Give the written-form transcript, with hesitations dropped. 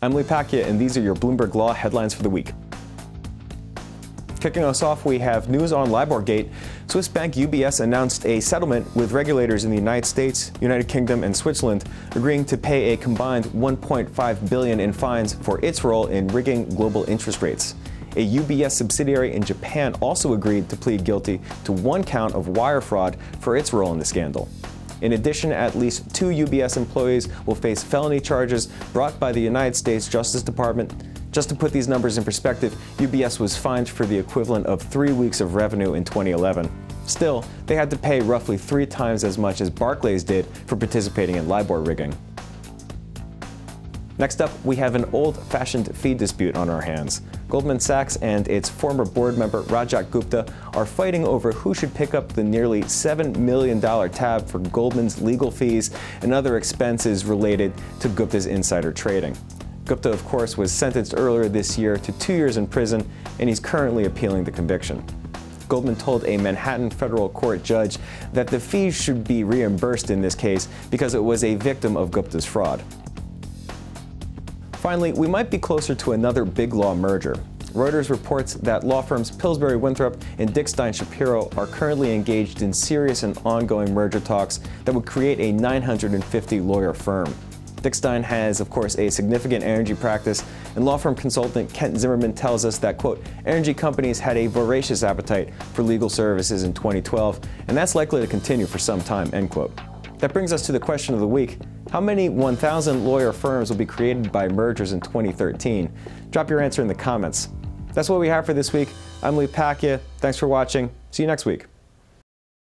I'm Pacchia, and these are your Bloomberg Law headlines for the week. Kicking us off, we have news on LIBORgate. Swiss bank UBS announced a settlement with regulators in the United States, United Kingdom, and Switzerland, agreeing to pay a combined $1.5 billion in fines for its role in rigging global interest rates. A UBS subsidiary in Japan also agreed to plead guilty to one count of wire fraud for its role in the scandal. In addition, at least 2 UBS employees will face felony charges brought by the United States Justice Department. Just to put these numbers in perspective, UBS was fined for the equivalent of 3 weeks of revenue in 2011. Still, they had to pay roughly 3 times as much as Barclays did for participating in LIBOR rigging. Next up, we have an old-fashioned fee dispute on our hands. Goldman Sachs and its former board member, Rajat Gupta, are fighting over who should pick up the nearly $7 million tab for Goldman's legal fees and other expenses related to Gupta's insider trading. Gupta, of course, was sentenced earlier this year to 2 years in prison, and he's currently appealing the conviction. Goldman told a Manhattan federal court judge that the fees should be reimbursed in this case because it was a victim of Gupta's fraud. Finally, we might be closer to another BigLaw merger. Reuters reports that law firms Pillsbury Winthrop and Dickstein Shapiro are currently engaged in serious and ongoing merger talks that would create a 950-lawyer firm. Dickstein has, of course, a significant energy practice, and law firm consultant Kent Zimmerman tells us that, quote, energy companies had a voracious appetite for legal services in 2012, and that's likely to continue for some time, end quote. That brings us to the question of the week. How many 1,000 lawyer firms will be created by mergers in 2013? Drop your answer in the comments. That's what we have for this week. I'm Pacchia. Thanks for watching. See you next week.